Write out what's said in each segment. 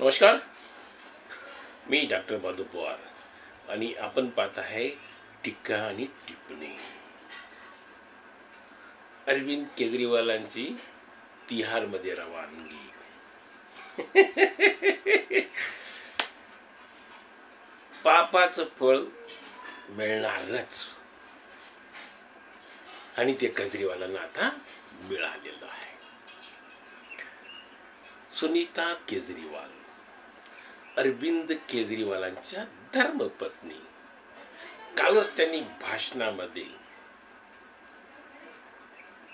नमस्कार, मी डॉक्टर मधु पवार आणि आपण पाहत आहे टीका आणि टिप्पणी. अरविंद केजरीवालांची तिहारमध्ये रवानगी. पापाचं फळ मिळणारच आणि ते केजरीवालांना आता मिळालेलं आहे. सुनीता केजरीवाल अरविंद केजरीवालांच्या धर्मपत्नी. कालच त्यांनी भाषणामध्ये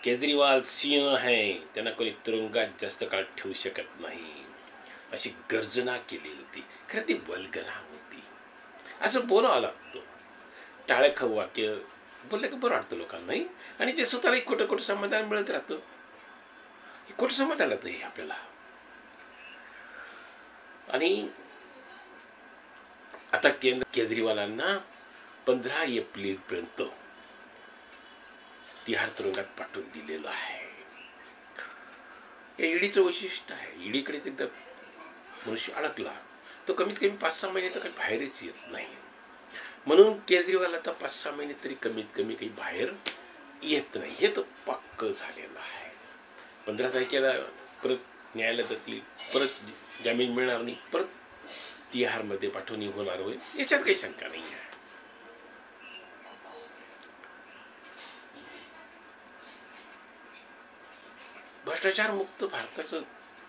केजरीवाल सिंह है, त्यांना कोणी तुरुंगात जास्त काळ ठेवू शकत नाही अशी गर्जना केली होती. खरं ती वल्गना होती, असं बोलावं लागतं. टाळे खाऊ वाक्य बोललं की बरं वाटतं लोकांनाही, आणि ते स्वतःला खोटं खोटं समाधान मिळत राहतं. खोटं समाधान राहतं हे आपल्याला. आणि आता केंद्र केजरीवालांना 15 एप्रिलपर्यंत तिहार तुरुंगात पाठवून दिलेलं आहे. हे ईडीचं वैशिष्ट्य आहे. ईडीकडे एकदा मनुष्य अडकला तो कमीत कमी 5-6 महिने तर काही बाहेरच येत नाही. म्हणून केजरीवाल आता 5-6 महिने तरी कमीत कमी काही बाहेर येत नाही, हे तर पक्क झालेलं आहे. 15 तारखेला परत न्यायालयात जातील, परत जामीन मिळणार नाही, परत तिहारमध्ये पाठवणी होणार होईल, याच्यात काही शंका नाही आहे. भ्रष्टाचार मुक्त भारताचं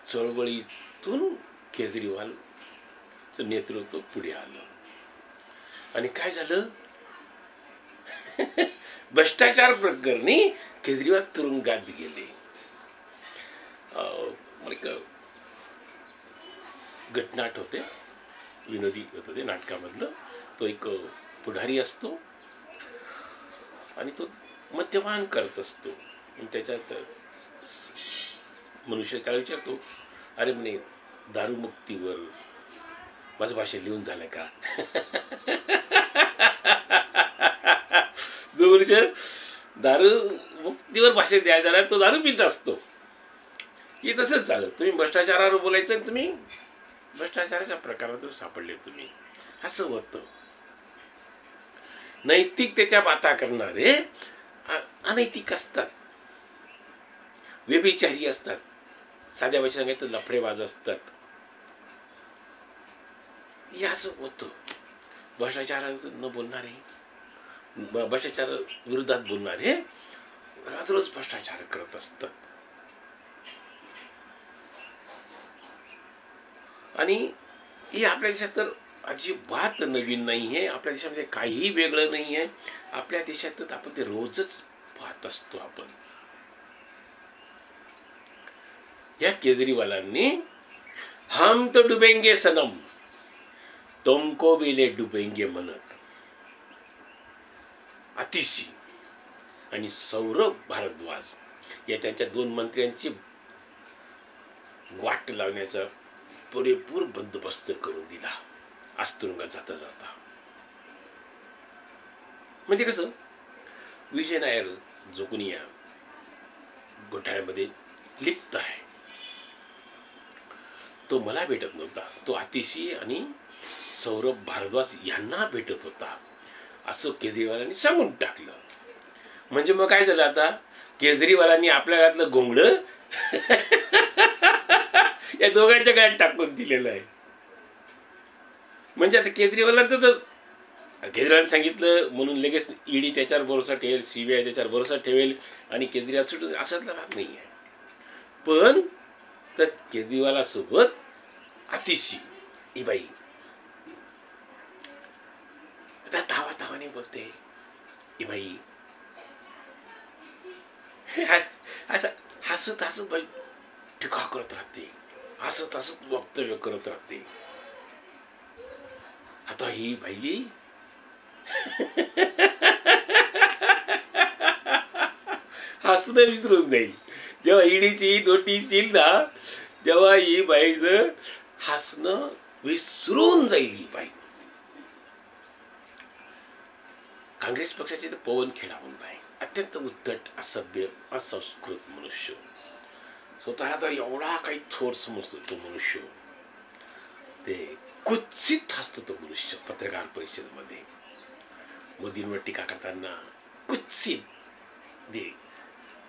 चळवळीतून केजरीवालचं नेतृत्व पुढे आलं. आणि काय झालं? भ्रष्टाचार प्रकरणी केजरीवाल तुरुंगात गेले. एक घटनाट होते, विनोदी होतं ते नाटकामधलं. तो एक पुढारी असतो आणि तो मद्यपान करत असतो. त्याच्यात मनुष्य त्याला विचारतो, अरे म्हणे दारूमुक्तीवर माझं भाषण लिहून झालं का? जो मनुष्य दारूमुक्तीवर भाषण द्यायला जाणार तो दारू पित असतो. हे तसंच झालं. तुम्ही भ्रष्टाचारावर बोलायचं आणि तुम्ही भ्रष्टाचाराच्या प्रकारातच सापडले तुम्ही, असं होतं. नैतिकतेच्या बाता करणारे अनैतिक असतात, व्यभिचारी असतात, साध्या भाषेत सांगायचं लफडेबाज असतात. हे असं होतं. भ्रष्टाचार न बोलणारे, भ्रष्टाचार विरोधात बोलणारे रोज भ्रष्टाचार करत असतात. आणि हे आपल्या देशात तर अजिबात नवीन नाही आहे. आपल्या देशामध्ये काहीही वेगळं नाही आहे. आपल्या देशात आपण ते रोजच पाहत असतो. आपण या केजरीवालांनी हम तो डुबेंगे सनम तुमको भी ले डुबेंगे म्हणत आतिशी आणि सौरभ भारद्वाज या त्यांच्या 2 मंत्र्यांची वाट लावण्याचा पुरेपूर बंदोबस्त करून दिला आज तुरुंगात जाता जाता. म्हणजे कसं, विजय नायर जो कोणी या घोटाळ्यामध्ये लिप्त आहे तो मला भेटत नव्हता, तो आतिशी आणि सौरभ भारद्वाज यांना भेटत होता, असं केजरीवालांनी सांगून टाकलं. म्हणजे मग काय झालं, आता केजरीवालांनी आपल्या घातलं घोंगडं या दोघांच्या गळ्यात टाकून दिलेलं आहे. म्हणजे आता केजरीवालांनी सांगितलं म्हणून लगेच ईडी त्याच्यावर भरोसा ठेवेल, सीबीआय त्याच्यावर भरोसा ठेवेल आणि केजरीवाल सुटून असातला भाग नाही आहे. पण तर केजरीवालासोबत आतिशी ही बाई आता धावाने बोलते, ही बाई असं हसत हसत बाई टीका करत राहते, हसत हसत वक्तव्य करत राहते. आता ही बाई हसणं विसरून जाईल. जेव्हा ईडीची नोटीस येईल ना, तेव्हा ही बाईचं हसणं विसरून जाईल. ही बाई काँग्रेस पक्षाचे तर पवन खेळा म्हणून आहे, अत्यंत उद्धट, असभ्य, असंस्कृत मनुष्य. स्वतःला तर एवढा काही थोर समजतो तो मनुष्य. ते कुत्सित असतो तो मनुष्य. पत्रकार परिषदेमध्ये मोदींवर टीका करताना कुत्सित दे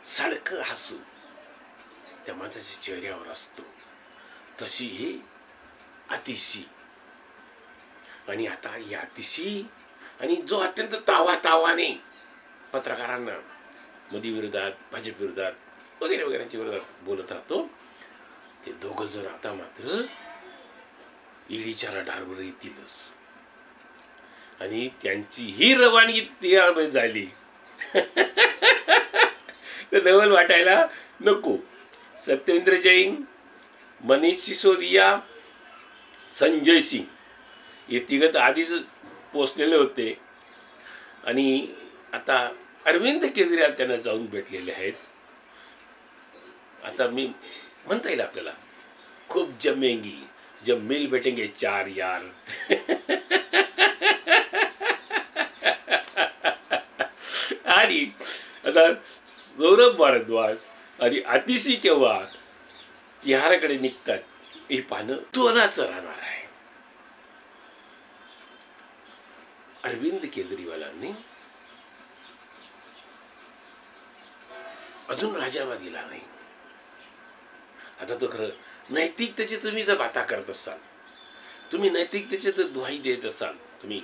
सडकं हसू त्या माणसाच्या चेहऱ्यावर असतो, तशी ही अतिशी. आणि आता ही अतिशी आणि जो अत्यंत तावाने पत्रकारांना मोदी विरोधात, भाजप विरोधात वगैरे वगैरेच्या विरोधात बोलत राहतो, ते दोघं जण आता मात्र ईडीच्या रडारवर येतीलच. आणि त्यांची ही रवानगी तयार झाली तर नवल वाटायला नको. सत्येंद्र जैन, मनीष सिसोदिया, संजय सिंग हे तिघं आधीच पोचलेले होते आणि आता अरविंद केजरीवाल त्यांना जाऊन भेटलेले आहेत. आता मी म्हणता येईल आपल्याला खूप जमेंगी जब मिल बैठेंगे चार यार. आणि आता सौरभ भारद्वाज आणि अतिशी केव्हा तिहाराकडे निघतात हे पाहणं तोलाचं राहणार आहे. अरविंद केजरीवालांनी अजून राजीनामा दिला नाही. आता तो खरं नैतिकतेची तुम्ही जर बाता करत असाल, तुम्ही नैतिकतेची जर दुहाई देत असाल, तुम्ही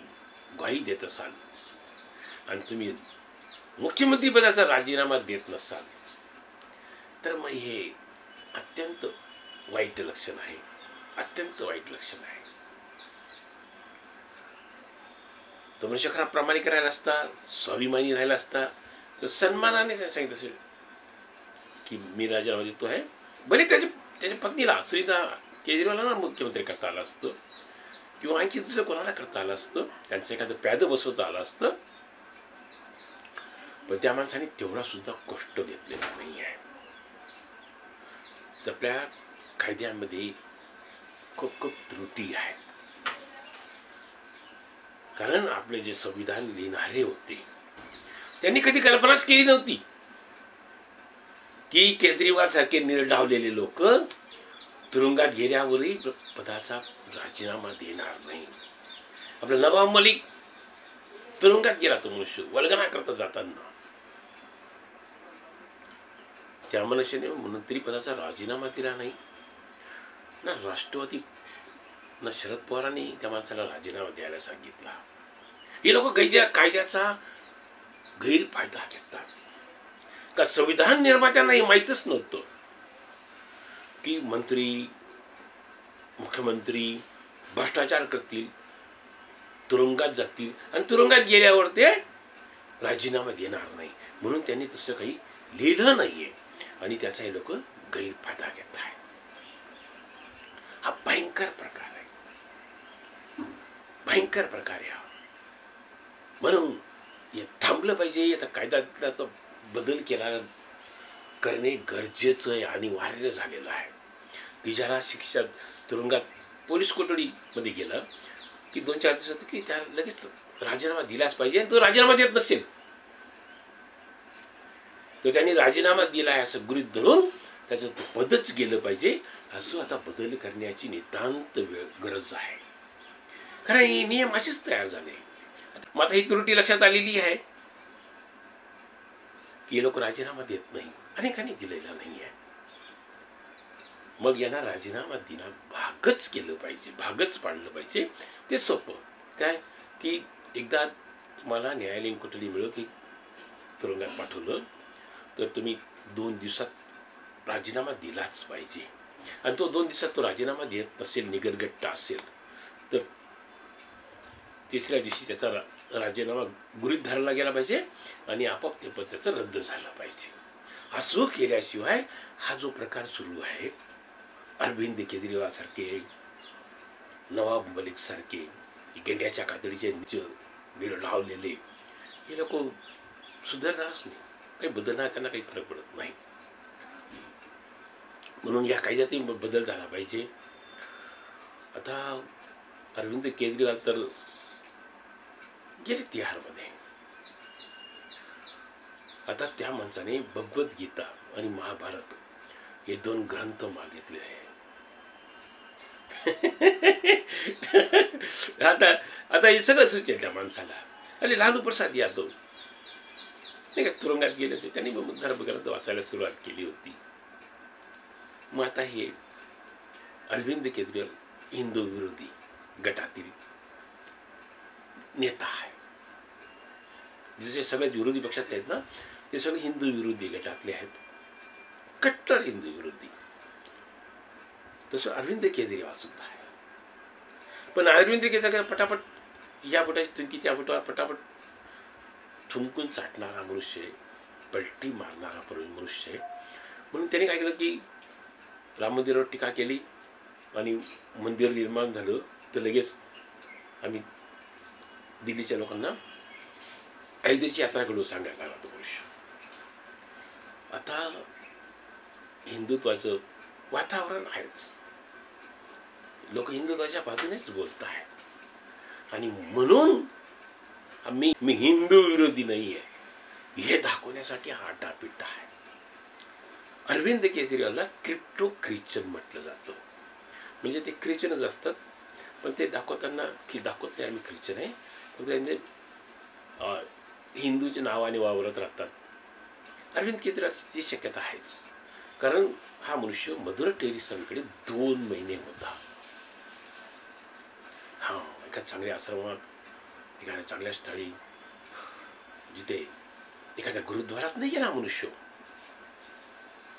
ग्वाही देत असाल आणि तुम्ही मुख्यमंत्री पदाचा राजीनामा देत नसाल, तर मग हे अत्यंत वाईट लक्षण आहे. अत्यंत वाईट लक्षण आहे. तो मनुष्य खरा प्रामाणिक राहिला असता, स्वाभिमानी राहिला असता, तर सन्मानाने त्याने सांगितलं असेल की मी राजीनामा देतो आहे. भले त्याच्या पत्नीला सुनीता केजरीवालांना मुख्यमंत्री करता आलं असतं किंवा आणखी दुसरं कोणाला करता आलं असतं, त्यांचं एखादं प्यादं बसवता आलं असतं, पण त्या माणसाने तेवढा सुद्धा कष्ट घेतलेला नाही आहे. आपल्या कायद्यामध्ये खूप खूप त्रुटी आहेत. कारण आपले जे संविधान लिहिणारे होते त्यांनी कधी कल्पनाच केली नव्हती की केजरीवाल सारखे निर्डावलेले लोक तुरुंगात गेल्यावरही पदाचा राजीनामा देणार नाही. आपला नवाब मलिक तुरुंगात गेला, तो मनुष्य वल्गना करता जाताना त्या मनुष्याने मंत्री पदाचा राजीनामा दिला नाही ना. राष्ट्रवादी ना शरद पवारांनी त्या माणसाला राजीनामा द्यायला सांगितला. हे लोक कायद्याचा गैरफायदा घेतात. का संविधान निर्मात्यांना माहीतच नव्हतं की मंत्री मुख्यमंत्री भ्रष्टाचार करतील, तुरुंगात जातील आणि तुरुंगात गेल्यावर ते राजीनामा देणार नाही, म्हणून त्यांनी तसं काही लिहिलं नाहीये आणि त्याचा हे लोक गैरफायदा घेत आहेत. हा भयंकर प्रकार आहे, भयंकर प्रकार आहे. म्हणून हे थांबलं पाहिजे. आता कायद्यातला तो बदल केला करणे गरजेचं आहे, अनिवार्य झालेलं आहे. की ज्याला शिक्षा तुरुंगात पोलीस कोठडीमध्ये गेला की 2-4 दिवसात की त्या लगेच राजीनामा दिलाच पाहिजे. आणि तो राजीनामा देत नसेल तर त्यांनी राजीनामा दिला आहे असं गृहीत धरून त्याचं पदच गेलं पाहिजे. असं आता बदल करण्याची नितांत गरज आहे. कारण हे नियम असेच तयार झाले. मग आता ही त्रुटी लक्षात आलेली आहे की हे लोक राजीनामा देत नाही, अनेकांनी दिलेला नाही आहे. मग यांना राजीनामा देणं भागच केलं पाहिजे, भागच पाडलं पाहिजे. ते सोपं काय की एकदा तुम्हाला न्यायालयीन कोठडी मिळो की तुरुंगात पाठवलं तर तुम्ही 2 दिवसात राजीनामा दिलाच पाहिजे. आणि तो 2 दिवसात तो राजीनामा देत नसेल, निगरगट्ट असेल, तर तिसऱ्या दिवशी त्याचा राजीनामा गृहीत धरला गेला पाहिजे आणि आपोआप ते पद त्याचं रद्द झालं पाहिजे. असं केल्याशिवाय हा जो प्रकार सुरू आहे, अरविंद केजरीवाल सारखे, नवाब मलिक सारखे गेंड्याच्या कातडीचे निर्ढावलेले हे लोक सुधारणारच नाही. काही बदलणार, त्यांना काही फरक पडत नाही. म्हणून या कायद्यातही बदल झाला पाहिजे. आता अरविंद केजरीवाल तर गेले तिहारमध्ये. आता त्या माणसाने भगवद्गीता आणि महाभारत हे 2 ग्रंथ मागितले आहे. आता आता हे सगळं सुचेल त्या माणसाला. आणि लालू प्रसाद यादव नाही का तुरुंगात गेले होते, त्यांनी मग धर्मग्रंथ वाचायला सुरुवात केली होती. मग आता हे अरविंद केजरीवाल हिंदू विरोधी गटातील नेता आहे. जसे सगळे विरोधी पक्षातले आहेत ना, ते सगळे हिंदू विरोधी गटातले आहेत, कट्टर हिंदू विरोधी. तसं अरविंद केजरीवाल सुद्धा आहे. पण अरविंद केजरीवाल पटापट या बोटाची थुंकी त्या बोटावर पटापट थुंकून चाटणारा मनुष्य, पलटी मारणारा मनुष्य आहे. म्हणून त्याने काय केलं की राम मंदिरावर टीका केली आणि मंदिर निर्माण झालं तर लगेच आम्ही दिल्लीच्या लोकांना अयोध्येची यात्रा घडवून सांगायला लागला तो मनुष्य. आता हिंदुत्वाचं वातावरण आहेच, लोक हिंदुत्वाच्या बाजूनेच बोलत आहेत. आणि म्हणून मी हिंदू विरोधी नाही आहे हे दाखवण्यासाठी हा आटापिट्टा आहे. अरविंद केजरीवालला क्रिप्टो ख्रिश्चन म्हटलं जातं. म्हणजे ते ख्रिश्चनच असतात, पण ते दाखवताना की दाखवत नाही आम्ही ख्रिश्चन आहे, पण त्यांचे हिंदूच्या नावाने वावरत राहतात. अरविंद केजरीवालची शक्यता आहेच, कारण हा मनुष्य मदर टेरेसांकडे 2 महिने होता. हा एका चांगल्या आश्रमात, एखाद्या चांगल्या स्थळी, जिथे एखाद्या गुरुद्वारात नाही गेला मनुष्य,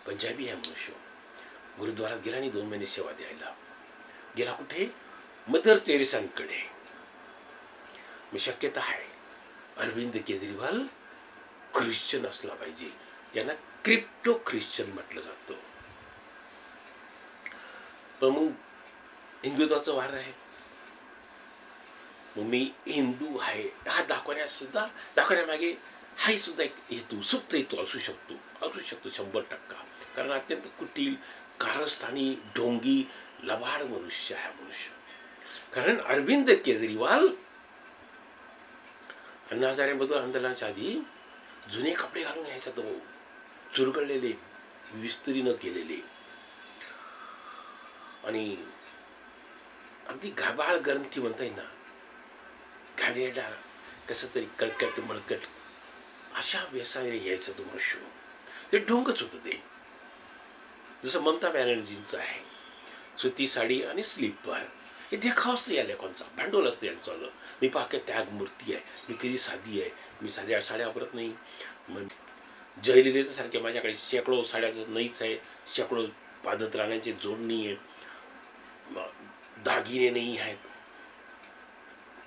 पंजाबी आहे मनुष्य, गुरुद्वारात गेला आणि 2 महिने सेवा द्यायला गेला. कुठे? मदर टेरेसांकडे. मी शक्यता आहे अरविंद केजरीवाल ख्रिश्चन असला पाहिजे. यांना क्रिप्टो ख्रिश्चन म्हटलं जातं. पण मग हिंदुत्वाचं वार आहे, मग मी हिंदू आहे हा दाखवण्यामागे हाही सुद्धा एक हेतू, सुप्त हेतू असू शकतो 100%. कारण अत्यंत कुटील, कारस्थानी, ढोंगी, लबाड मनुष्य आहे मनुष्य. कारण अरविंद केजरीवाल अण्णा हजारेमधून आंदोलनाच्या आधी जुने कपडे घालून यायचा, तो चुरगळलेले, विस्त्री न केलेले आणि अगदी गाबाळ ग्रंथी म्हणता येईल ना, घाणेरडा, कसं तरी कळकट मळकट अशा वेसाने यायचं तो मनुष्य. ते ढोंगच होतं ते. जसं ममता बॅनर्जींचं आहे, सुती साडी आणि स्लीपर. हे देखाव असतं या लेखांचा, भांडवल असतं यांचं आलं. मी पाहते त्याग मूर्ती आहे, मी कधी साधी आहे, मी साध्या साड्या वापरत नाही. मग जयललिता सारखे माझ्याकडे शेकडो साड्याचं नाहीच आहे, शेकडो पादत राहण्याची जोडणी आहे, दागिने नाही आहेत.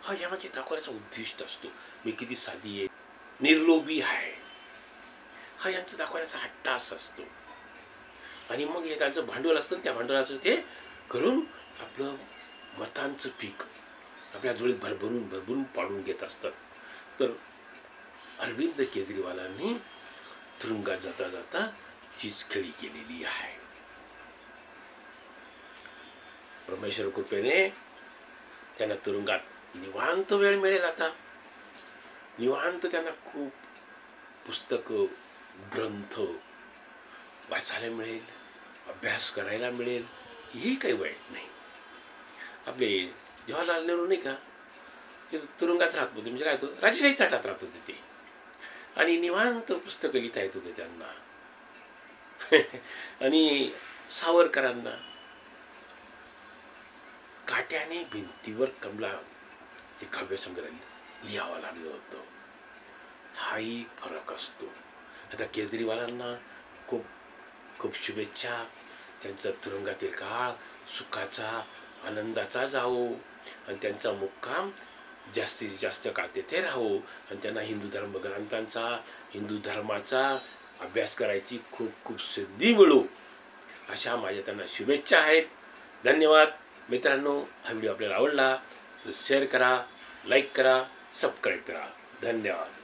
हा यामागे दाखवण्याचा उद्दिष्ट असतो. मी किती साधी आहे, निर्लोभी आहे, हा यांचं दाखवण्याचा हट्टास असतो. आणि मग हे त्यांचं भांडवल असतं, त्या भांडवलाचं ते करून आपलं मतांचं पीक आपल्या जोडीत भरभरून पाडून घेत असतात. तर अरविंद केजरीवालांनी तुरुंगात जाता जाता चीज खेळी केलेली आहे. परमेश्वर कृपेने त्यांना तुरुंगात निवांत वेळ मिळेल. आता निवांत त्यांना खूप पुस्तकं, ग्रंथ वाचायला मिळेल, अभ्यास करायला मिळेल. हे काही वाईट नाही. आपले जवाहरलाल नेहरू नाही का, ते तुरुंगात राहत होते, म्हणजे काय होतं, राजेशाही थाटात राहत होते ते, आणि निवांत पुस्तकं लिहिता येत होते त्यांना. आणि सावरकरांना काट्याने भिंतीवर कमला हे काव्यसंग्रह लिहावं लागलं होतं. हाही फरक असतो. आता केजरीवालांना खूप खूप शुभेच्छा. त्यांचा तुरुंगातील काळ सुखाचा, आनंदाचा जावो आणि त्यांचा मुक्काम जास्तीत जास्त काळ तेथे राहो आणि त्यांना हिंदू धर्मग्रंथांचा, हिंदू धर्माचा अभ्यास करायची खूप खूप संधी मिळो, अशा माझ्या त्यांना शुभेच्छा आहेत. धन्यवाद मित्रांनो. हा व्हिडिओ आपल्याला आवडला तर शेअर करा, लाईक करा, सबस्क्राईब करा. धन्यवाद.